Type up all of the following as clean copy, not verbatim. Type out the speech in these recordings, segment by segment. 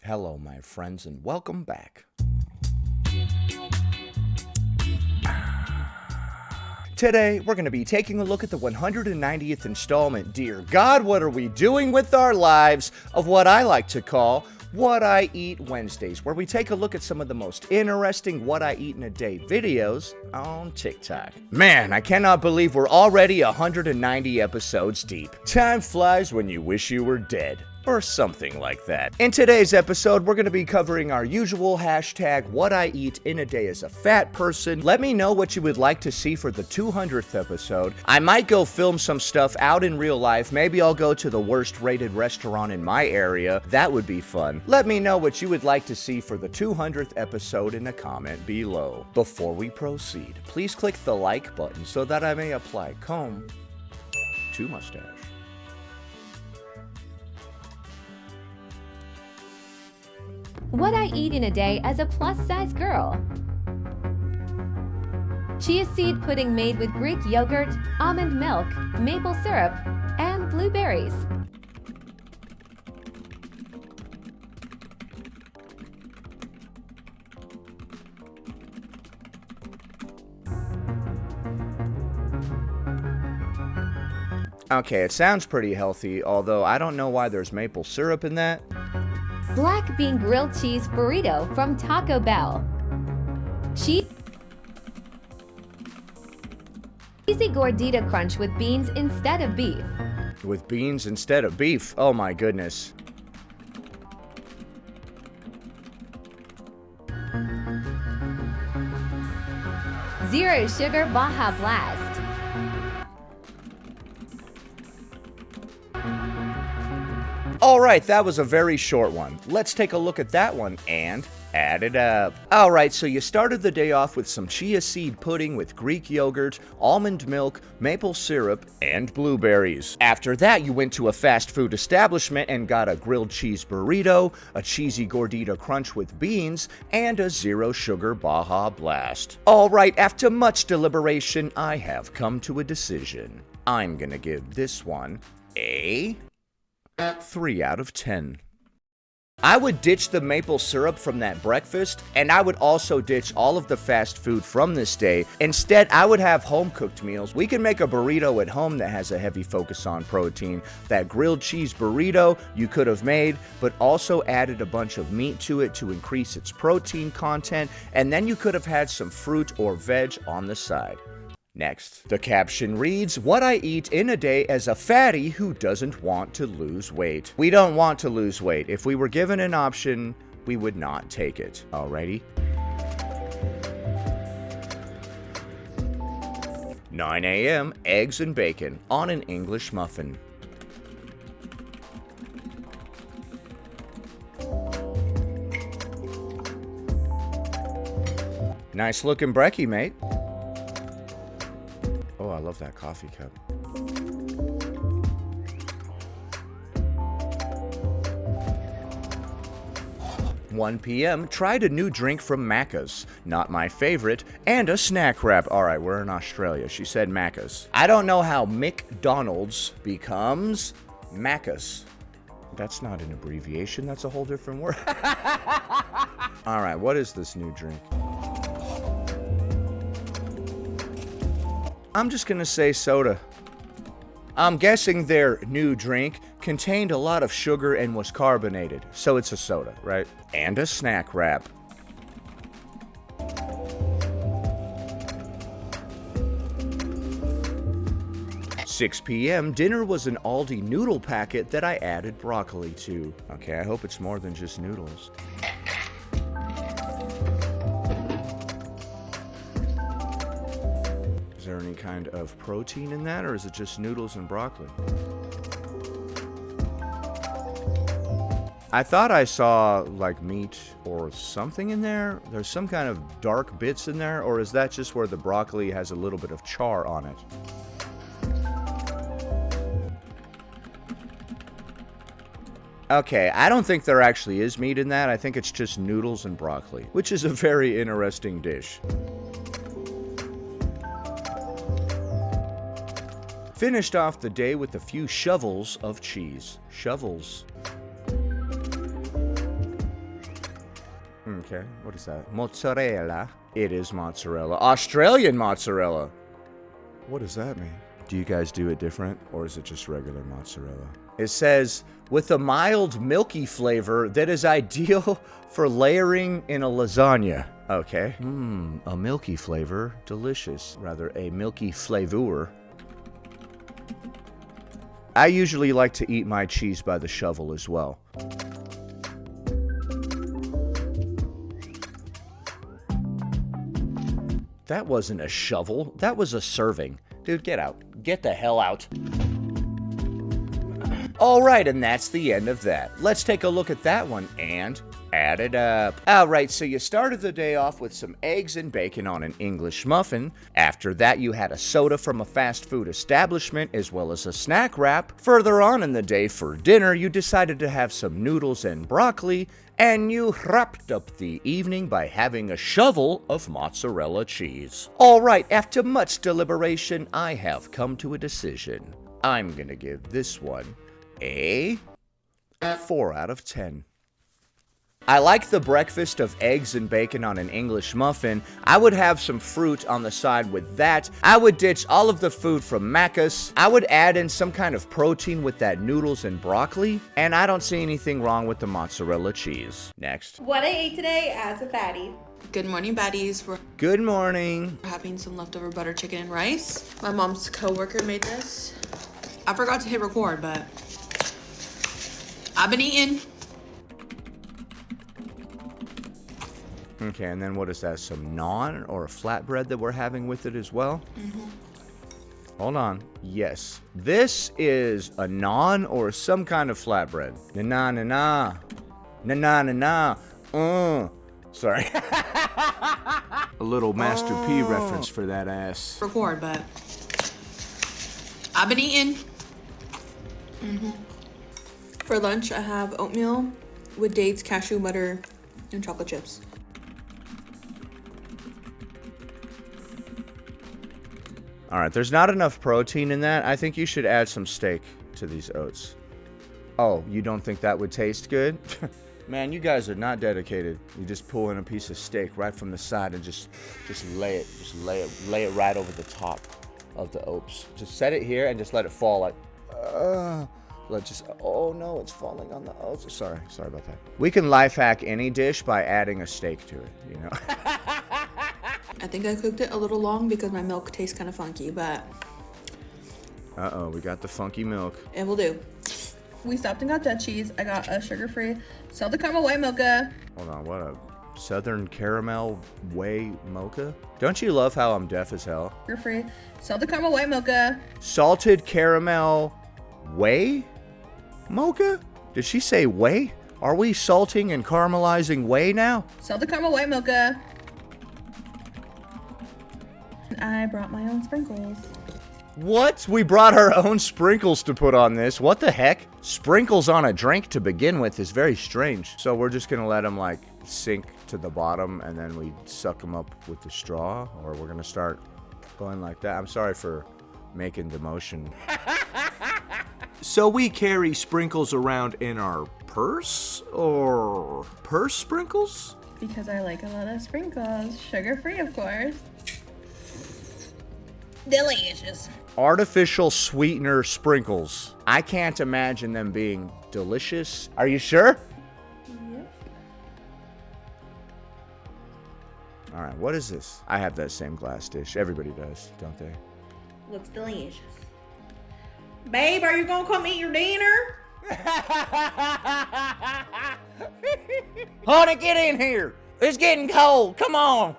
Hello, my friends, and welcome back. Today, we're going to be taking a look at the 190th installment, dear God, what are we doing with our lives, of what I like to call What I Eat Wednesdays, where we take a look at some of the most interesting What I Eat in a Day videos on TikTok. Man, I cannot believe we're already 190 episodes deep. Time flies when you wish you were dead. Or something like that. In today's episode, we're going to be covering our usual hashtag, what I eat in a day as a fat person. Let me know what you would like to see for the 200th episode. I might go film some stuff out in real life. Maybe I'll go to the worst rated restaurant in my area. That would be fun. Let me know what you would like to see for the 200th episode in a comment below. Before we proceed, please click the like button so that I may apply comb to mustache. What I eat in a day as a plus-size girl. Chia seed pudding made with Greek yogurt, almond milk, maple syrup, and blueberries. Okay, it sounds pretty healthy, although I don't know why there's maple syrup in that. Black bean grilled cheese burrito from Taco Bell. Cheesy gordita crunch with beans instead of beef. With beans instead of beef? Oh my goodness. Zero sugar Baja Blast. Alright, that was a very short one. Let's take a look at that one and add it up. Alright, so you started the day off with some chia seed pudding with Greek yogurt, almond milk, maple syrup, and blueberries. After that, you went to a fast food establishment and got a grilled cheese burrito, a cheesy gordita crunch with beans, and a zero sugar Baja Blast. Alright, after much deliberation, I have come to a decision. I'm gonna give this one a 3 out of 10. I would ditch the maple syrup from that breakfast, and I would also ditch all of the fast food from this day. Instead, I would have home-cooked meals. We can make a burrito at home that has a heavy focus on protein. That grilled cheese burrito you could have made, but also added a bunch of meat to it to increase its protein content, and then you could have had some fruit or veg on the side. Next, the caption reads, what I eat in a day as a fatty who doesn't want to lose weight. We don't want to lose weight. If we were given an option, we would not take it. Alrighty? 9 a.m., eggs and bacon on an English muffin. Nice looking brekkie, mate. Oh, I love that coffee cup. 1 p.m., tried a new drink from Macca's. Not my favorite. And a snack wrap. Alright, we're in Australia. She said Macca's. I don't know how McDonald's becomes Macca's. That's not an abbreviation. That's a whole different word. Alright, what is this new drink? I'm just gonna say soda. I'm guessing their new drink contained a lot of sugar and was carbonated, so it's a soda, right? And a snack wrap. At 6 p.m., dinner was an Aldi noodle packet that I added broccoli to. Okay, I hope it's more than just noodles. Is there any kind of protein in that, or is it just noodles and broccoli? I thought I saw, like, meat or something in there. There's some kind of dark bits in there, or is that just where the broccoli has a little bit of char on it? Okay, I don't think there actually is meat in that. I think it's just noodles and broccoli, which is a very interesting dish. Finished off the day with a few shovels of cheese. Shovels. Okay, what is that? Mozzarella. It is mozzarella. Australian mozzarella. What does that mean? Do you guys do it different, or is it just regular mozzarella? It says, with a mild milky flavor that is ideal for layering in a lasagna. Okay. A milky flavor. Delicious. Rather, a milky flavor. I usually like to eat my cheese by the shovel as well. That wasn't a shovel. That was a serving. Dude, get out. Get the hell out. Alright, and that's the end of that. Let's take a look at that one and add it up. Alright, so you started the day off with some eggs and bacon on an English muffin. After that, you had a soda from a fast food establishment as well as a snack wrap. Further on in the day for dinner, you decided to have some noodles and broccoli, and you wrapped up the evening by having a shovel of mozzarella cheese. Alright, after much deliberation, I have come to a decision. I'm gonna give this one a 4 out of 10. I like the breakfast of eggs and bacon on an English muffin. I would have some fruit on the side with that. I would ditch all of the food from Macca's. I would add in some kind of protein with that noodles and broccoli. And I don't see anything wrong with the mozzarella cheese. Next. What I ate today as a fatty. Good morning, baddies. We're Good morning. having some leftover butter chicken and rice. My mom's coworker made this. I forgot to hit record, but I've been eating. Okay, and then what is that? Some naan or a flatbread that we're having with it as well? Hold on. Yes. This is a naan or some kind of flatbread. Na-na-na-na. Na-na-na-na. Sorry. A little Master P reference for that ass. Record, but I've been eating. For lunch, I have oatmeal with dates, cashew butter, and chocolate chips. All right, there's not enough protein in that. I think you should add some steak to these oats. Oh, you don't think that would taste good? Man, you guys are not dedicated. You just pull in a piece of steak right from the side and just lay it right over the top of the oats. Just set it here and just let it fall like, oh no, it's falling on the oats. Sorry about that. We can life hack any dish by adding a steak to it, you know? I think I cooked it a little long because my milk tastes kind of funky, but Uh-oh, we got the funky milk. it will do. We stopped and got dead cheese. I got a sugar-free salted caramel white mocha. Hold on, what a Southern Caramel Whey Mocha? Don't you love how I'm deaf as hell? Sugar-free salted caramel white mocha. Salted Caramel Whey Mocha? Did she say whey? Are we salting and caramelizing whey now? Salted caramel white mocha. And I brought my own sprinkles. What? We brought our own sprinkles to put on this. What the heck? Sprinkles on a drink to begin with is very strange. So we're just gonna let them like sink to the bottom and then we suck them up with the straw, or we're gonna start going like that. I'm sorry for making the motion. So we carry sprinkles around in our purse, or purse sprinkles? Because I like a lot of sprinkles. Sugar-free, of course. Delicious. Artificial sweetener sprinkles. I can't imagine them being delicious. Are you sure? Yep. All right, what is this? I have that same glass dish. Everybody does, don't they? Looks delicious. Babe, are you gonna come eat your dinner? Honey, get in here. It's getting cold. Come on.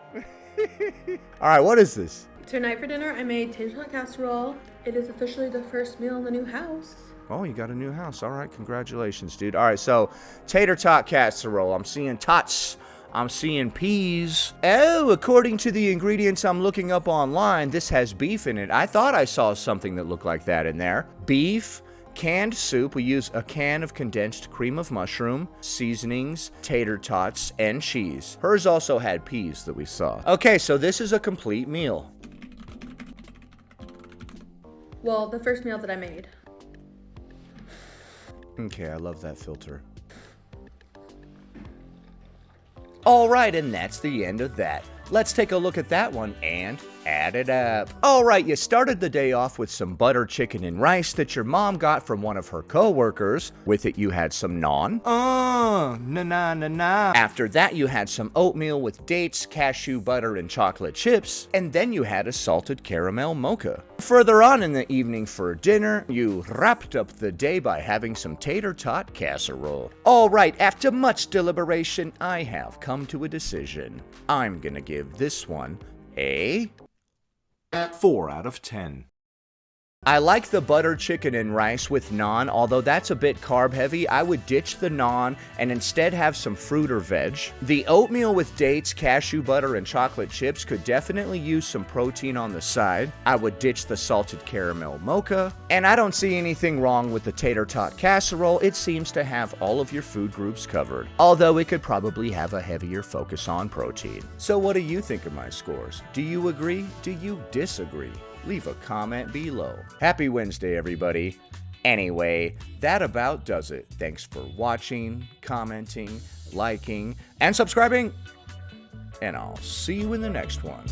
All right, what is this? Tonight for dinner, I made tater tot casserole. It is officially the first meal in the new house. Oh, you got a new house. All right, congratulations, dude. All right, so tater tot casserole. I'm seeing tots. I'm seeing peas. Oh, according to the ingredients I'm looking up online, this has beef in it. I thought I saw something that looked like that in there. Beef, canned soup. We use a can of condensed cream of mushroom, seasonings, tater tots, and cheese. Hers also had peas that we saw. Okay, so this is a complete meal. Well, the first meal that I made. Okay, I love that filter. Alright, and that's the end of that. Let's take a look at that one and add it up. Alright, you started the day off with some butter chicken and rice that your mom got from one of her co-workers. With it you had some naan. Na. After that you had some oatmeal with dates, cashew butter, and chocolate chips. And then you had a salted caramel mocha. Further on in the evening for dinner, you wrapped up the day by having some tater tot casserole. Alright, after much deliberation, I have come to a decision. I'm gonna give this one a 4 out of 10. I like the butter chicken and rice with naan, although that's a bit carb heavy. I would ditch the naan and instead have some fruit or veg. The oatmeal with dates, cashew butter, and chocolate chips could definitely use some protein on the side. I would ditch the salted caramel mocha. And I don't see anything wrong with the tater tot casserole. It seems to have all of your food groups covered, although it could probably have a heavier focus on protein. So what do you think of my scores? Do you agree? Do you disagree? Leave a comment below. Happy Wednesday, everybody. Anyway, that about does it. Thanks for watching, commenting, liking, and subscribing. And I'll see you in the next one.